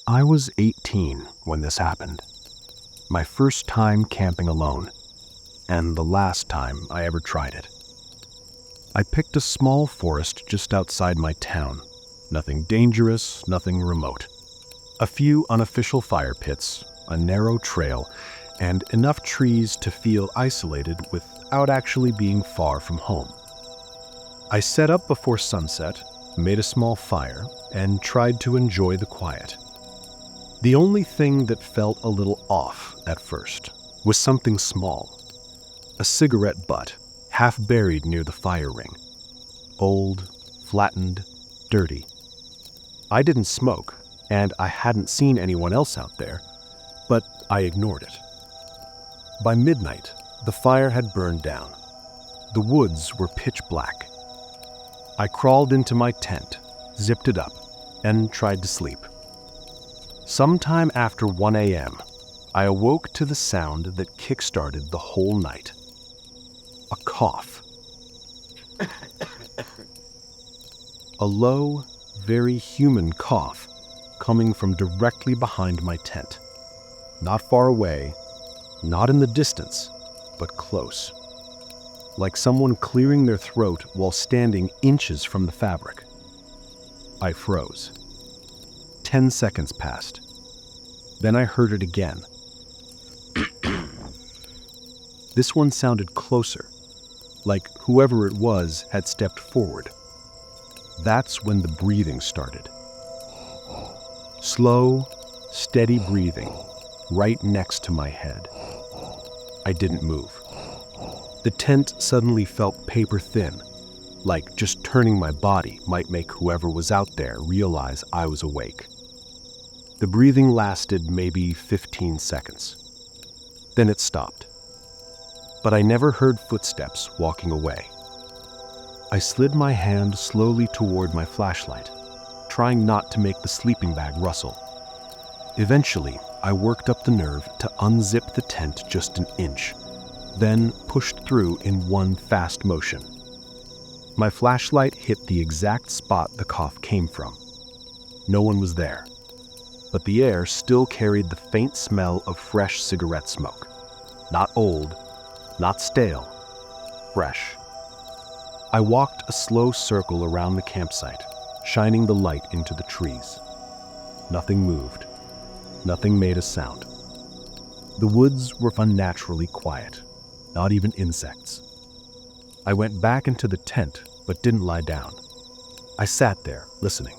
I was 18 when this happened. My first time camping alone, and the last time I ever tried it. I picked a small forest just outside my town. Nothing dangerous, nothing remote. A few unofficial fire pits, a narrow trail, and enough trees to feel isolated without actually being far from home. I set up before sunset, made a small fire, and tried to enjoy the quiet. The only thing that felt a little off at first was something small. A cigarette butt, half buried near the fire ring. Old, flattened, dirty. I didn't smoke, and I hadn't seen anyone else out there, but I ignored it. By midnight, the fire had burned down. The woods were pitch black. I crawled into my tent, zipped it up, and tried to sleep. Sometime after 1 a.m., I awoke to the sound that kick-started the whole night. A cough. A low, very human cough coming from directly behind my tent. Not far away, not in the distance, but close. Like someone clearing their throat while standing inches from the fabric. I froze. 10 seconds passed. Then I heard it again. This one sounded closer, like whoever it was had stepped forward. That's when the breathing started. Slow, steady breathing, right next to my head. I didn't move. The tent suddenly felt paper thin, like just turning my body might make whoever was out there realize I was awake. The breathing lasted maybe 15 seconds. Then it stopped. But I never heard footsteps walking away. I slid my hand slowly toward my flashlight, trying not to make the sleeping bag rustle. Eventually, I worked up the nerve to unzip the tent just an inch, then pushed through in one fast motion. My flashlight hit the exact spot the cough came from. No one was there, but the air still carried the faint smell of fresh cigarette smoke. Not old, not stale, fresh. I walked a slow circle around the campsite, shining the light into the trees. Nothing moved. Nothing made a sound. The woods were unnaturally quiet, not even insects. I went back into the tent, but didn't lie down. I sat there, listening.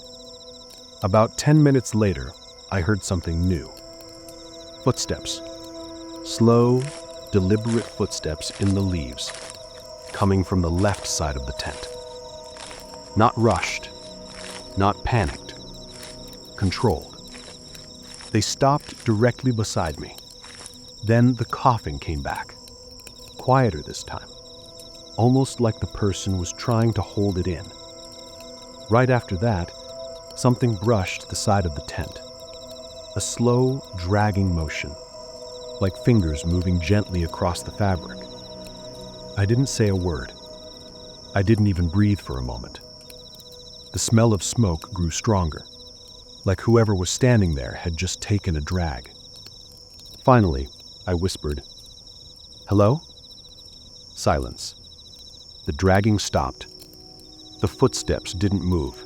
About 10 minutes later, I heard something new. Footsteps. Slow, deliberate footsteps in the leaves, coming from the left side of the tent. Not rushed, not panicked, controlled. They stopped directly beside me. Then the coughing came back, quieter this time, almost like the person was trying to hold it in. Right after that, something brushed the side of the tent. A slow, dragging motion, like fingers moving gently across the fabric. I didn't say a word. I didn't even breathe for a moment. The smell of smoke grew stronger, like whoever was standing there had just taken a drag. Finally, I whispered, "Hello?" Silence. The dragging stopped. The footsteps didn't move.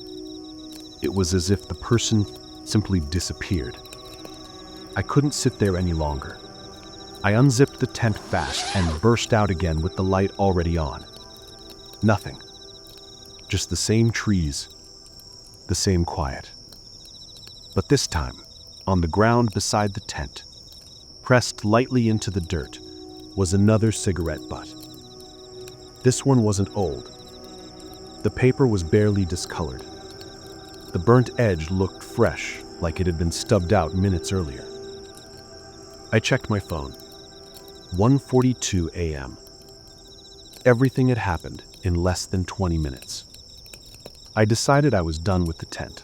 It was as if the person simply disappeared. I couldn't sit there any longer. I unzipped the tent fast and burst out again with the light already on. Nothing. Just the same trees, the same quiet. But this time, on the ground beside the tent, pressed lightly into the dirt, was another cigarette butt. This one wasn't old. The paper was barely discolored. The burnt edge looked fresh, like it had been stubbed out minutes earlier. I checked my phone. 1:42 a.m. Everything had happened in less than 20 minutes. I decided I was done with the tent.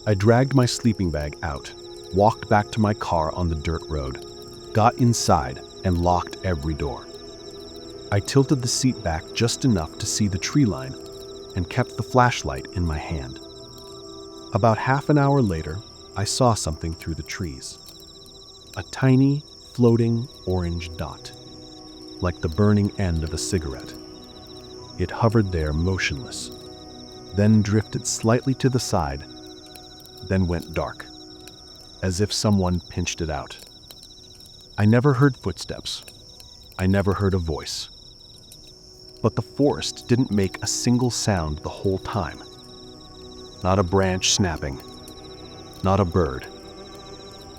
I dragged my sleeping bag out, walked back to my car on the dirt road, got inside, and locked every door. I tilted the seat back just enough to see the tree line and kept the flashlight in my hand. About half an hour later, I saw something through the trees. A tiny, floating orange dot, like the burning end of a cigarette. It hovered there motionless, then drifted slightly to the side, then went dark, as if someone pinched it out. I never heard footsteps. I never heard a voice. But the forest didn't make a single sound the whole time. Not a branch snapping, not a bird,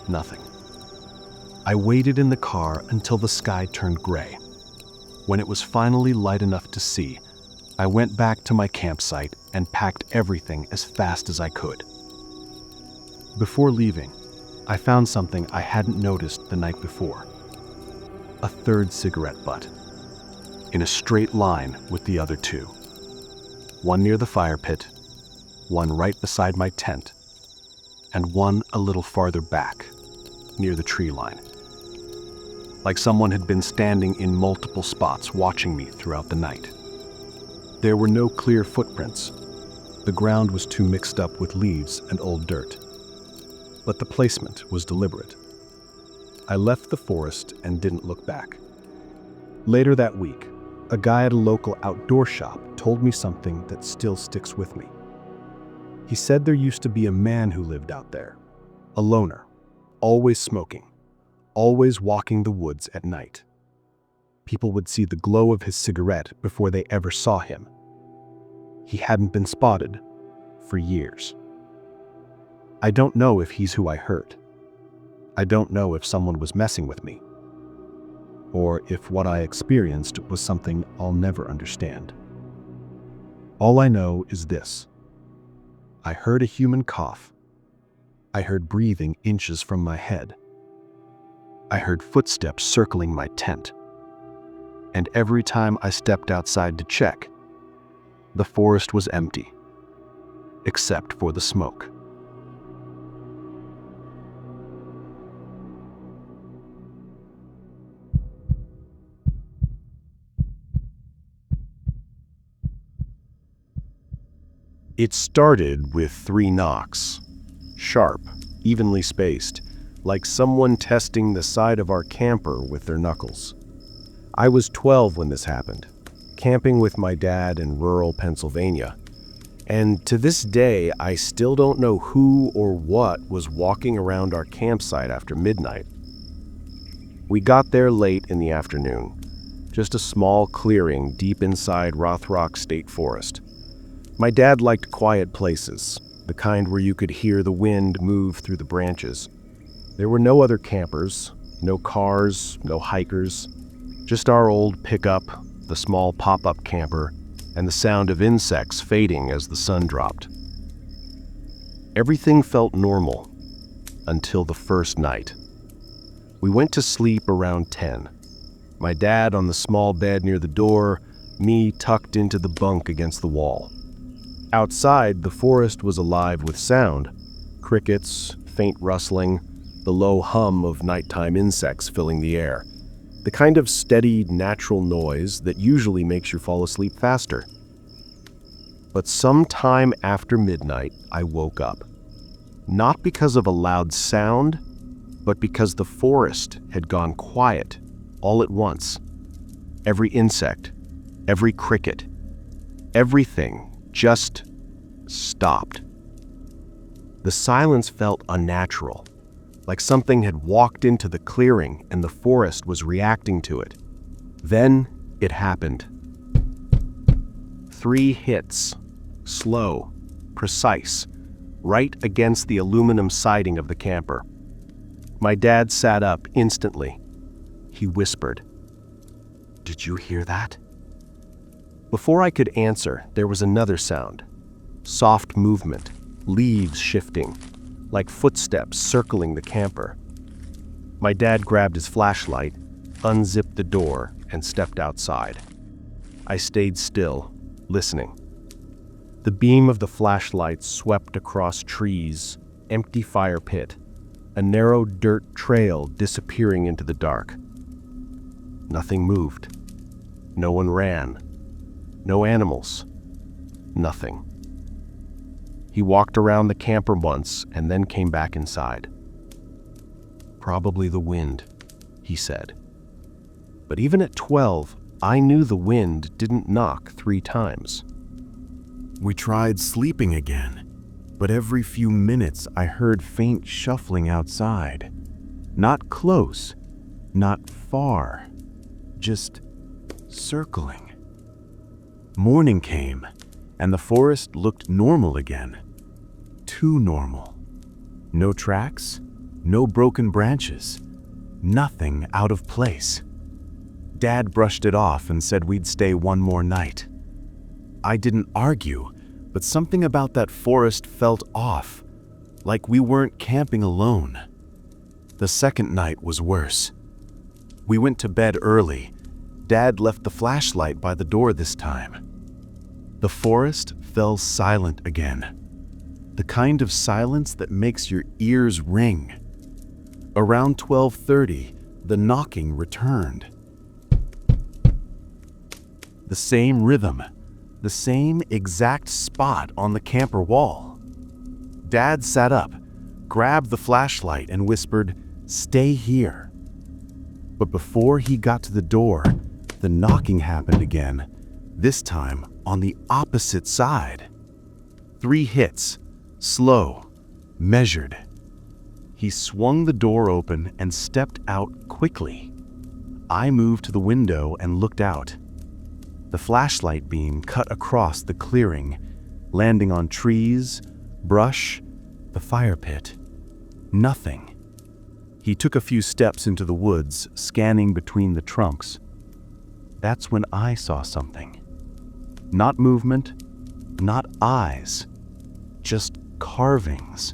nothing. I waited in the car until the sky turned gray. When it was finally light enough to see, I went back to my campsite and packed everything as fast as I could. Before leaving, I found something I hadn't noticed the night before. A third cigarette butt, in a straight line with the other two. One near the fire pit, one right beside my tent, and one a little farther back, near the tree line. Like someone had been standing in multiple spots watching me throughout the night. There were no clear footprints. The ground was too mixed up with leaves and old dirt. But the placement was deliberate. I left the forest and didn't look back. Later that week, a guy at a local outdoor shop told me something that still sticks with me. He said there used to be a man who lived out there, a loner, always smoking, always walking the woods at night. People would see the glow of his cigarette before they ever saw him. He hadn't been spotted for years. I don't know if he's who I heard. I don't know if someone was messing with me, or if what I experienced was something I'll never understand. All I know is this. I heard a human cough. I heard breathing inches from my head. I heard footsteps circling my tent. And every time I stepped outside to check, the forest was empty, except for the smoke. It started with 3 knocks, sharp, evenly spaced, like someone testing the side of our camper with their knuckles. I was 12 when this happened, camping with my dad in rural Pennsylvania, and to this day I still don't know who or what was walking around our campsite after midnight. We got there late in the afternoon, just a small clearing deep inside Rothrock State Forest. My dad liked quiet places, the kind where you could hear the wind move through the branches. There were no other campers, no cars, no hikers, just our old pickup, the small pop-up camper, and the sound of insects fading as the sun dropped. Everything felt normal until the first night. We went to sleep around 10. My dad on the small bed near the door, me tucked into the bunk against the wall. Outside, the forest was alive with sound. Crickets, faint rustling, the low hum of nighttime insects filling the air. The kind of steady, natural noise that usually makes you fall asleep faster. But sometime after midnight, I woke up. Not because of a loud sound, but because the forest had gone quiet all at once. Every insect, every cricket, everything just stopped. The silence felt unnatural, like something had walked into the clearing and the forest was reacting to it. Then it happened. 3 hits, slow, precise, right against the aluminum siding of the camper. My dad sat up instantly. He whispered, "Did you hear that?" Before I could answer, there was another sound. Soft movement, leaves shifting, like footsteps circling the camper. My dad grabbed his flashlight, unzipped the door, and stepped outside. I stayed still, listening. The beam of the flashlight swept across trees, empty fire pit, a narrow dirt trail disappearing into the dark. Nothing moved. No one ran. No animals. Nothing. He walked around the camper once and then came back inside. "Probably the wind," he said. But even at 12, I knew the wind didn't knock 3 times. We tried sleeping again, but every few minutes I heard faint shuffling outside. Not close, not far, just circling. Morning came, and the forest looked normal again. Too normal. No tracks, no broken branches, nothing out of place. Dad brushed it off and said we'd stay one more night. I didn't argue, but something about that forest felt off, like we weren't camping alone. The second night was worse. We went to bed early. Dad left the flashlight by the door this time. The forest fell silent again. The kind of silence that makes your ears ring. Around 12:30, the knocking returned. The same rhythm, the same exact spot on the camper wall. Dad sat up, grabbed the flashlight, and whispered, "Stay here." But before he got to the door, the knocking happened again, this time on the opposite side. 3 hits, slow, measured. He swung the door open and stepped out quickly. I moved to the window and looked out. The flashlight beam cut across the clearing, landing on trees, brush, the fire pit. Nothing. He took a few steps into the woods, scanning between the trunks. That's when I saw something. Not movement, not eyes, just carvings.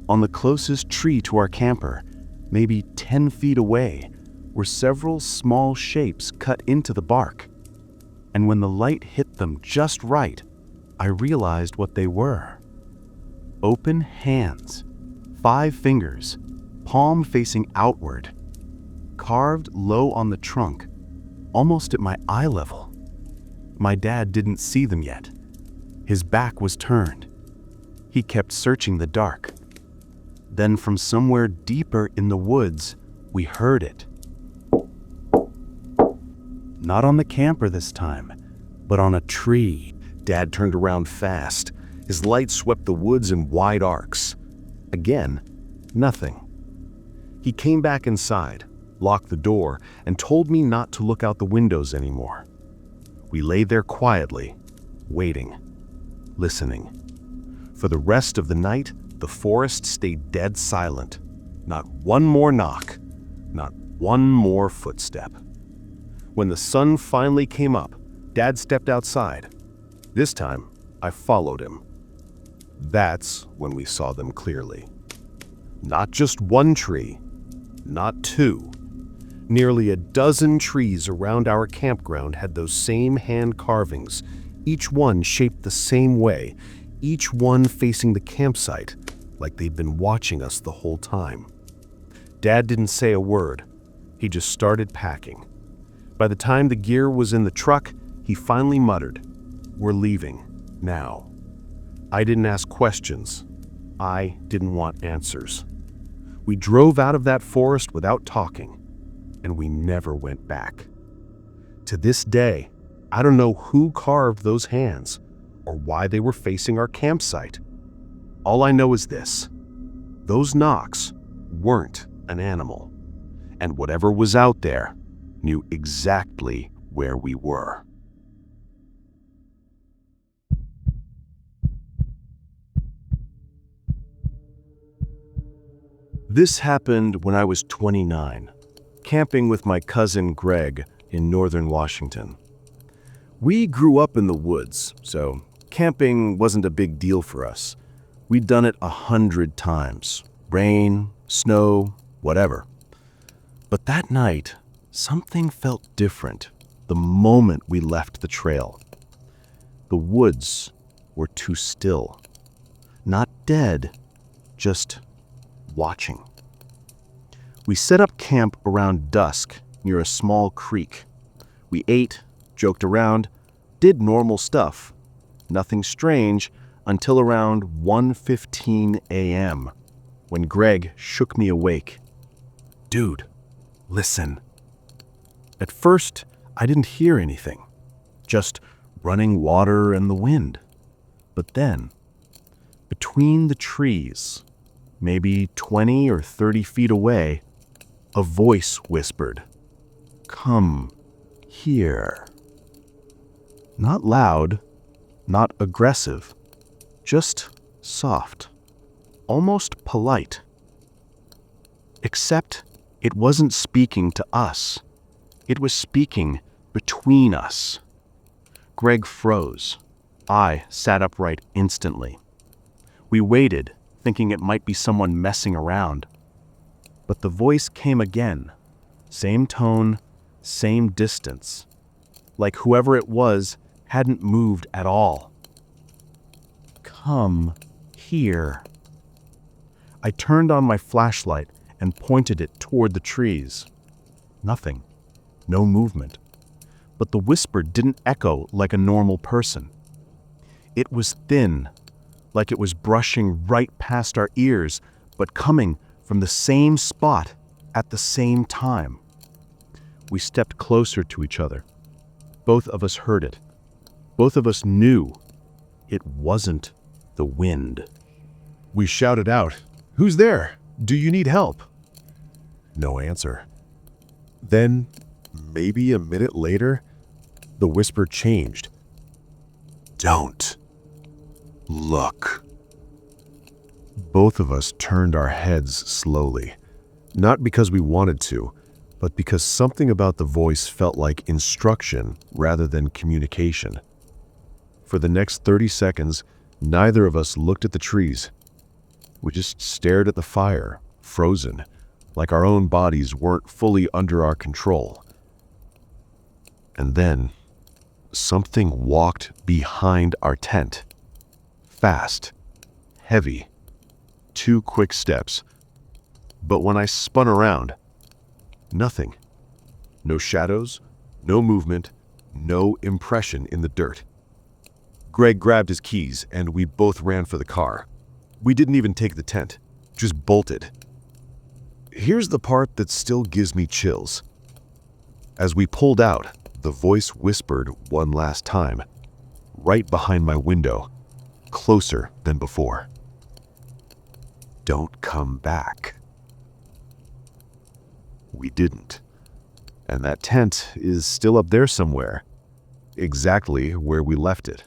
On the closest tree to our camper, maybe 10 feet away, were several small shapes cut into the bark. And when the light hit them just right, I realized what they were. Open hands, 5 fingers, palm facing outward, carved low on the trunk, almost at my eye level. My dad didn't see them yet. His back was turned. He kept searching the dark. Then from somewhere deeper in the woods, we heard it. Not on the camper this time, but on a tree. Dad turned around fast. His light swept the woods in wide arcs. Again, nothing. He came back inside, locked the door, and told me not to look out the windows anymore. We lay there quietly, waiting, listening. For the rest of the night, the forest stayed dead silent. Not one more knock, not one more footstep. When the sun finally came up, Dad stepped outside. This time, I followed him. That's when we saw them clearly. Not just one tree, not 2. Nearly a dozen trees around our campground had those same hand carvings, each one shaped the same way, each one facing the campsite, like they'd been watching us the whole time. Dad didn't say a word. He just started packing. By the time the gear was in the truck, he finally muttered, "We're leaving, now." I didn't ask questions. I didn't want answers. We drove out of that forest without talking, and we never went back. To this day, I don't know who carved those hands or why they were facing our campsite. All I know is this: those knocks weren't an animal, and whatever was out there knew exactly where we were. This happened when I was 29, camping with my cousin Greg in northern Washington. We grew up in the woods, so camping wasn't a big deal for us. We'd done it 100 times, rain, snow, whatever. But that night, something felt different the moment we left the trail. The woods were too still. Not dead, just watching. We set up camp around dusk near a small creek. We ate, joked around, did normal stuff. Nothing strange until around 1:15 a.m. when Greg shook me awake. "Dude, listen." At first, I didn't hear anything, just running water and the wind. But then, between the trees, maybe 20 or 30 feet away, a voice whispered, "Come here." Not loud, not aggressive, just soft, almost polite. Except it wasn't speaking to us. It was speaking between us. Greg froze. I sat upright instantly. We waited, thinking it might be someone messing around. But the voice came again. Same tone, same distance. Like whoever it was hadn't moved at all. "Come here." I turned on my flashlight and pointed it toward the trees. Nothing. No movement. But the whisper didn't echo like a normal person. It was thin, like it was brushing right past our ears, but coming from the same spot at the same time. We stepped closer to each other. Both of us heard it. Both of us knew it wasn't the wind. We shouted out, "Who's there? Do you need help?" No answer. Then, maybe a minute later, the whisper changed. "Don't look." Both of us turned our heads slowly, not because we wanted to, but because something about the voice felt like instruction rather than communication. For the next 30 seconds, neither of us looked at the trees. We just stared at the fire, frozen, like our own bodies weren't fully under our control. And then, something walked behind our tent. Fast, heavy, 2 quick steps. But when I spun around, nothing. No shadows, no movement, no impression in the dirt. Greg grabbed his keys and we both ran for the car. We didn't even take the tent, just bolted. Here's the part that still gives me chills. As we pulled out, the voice whispered one last time, right behind my window, closer than before. "Don't come back." We didn't. And that tent is still up there somewhere, exactly where we left it.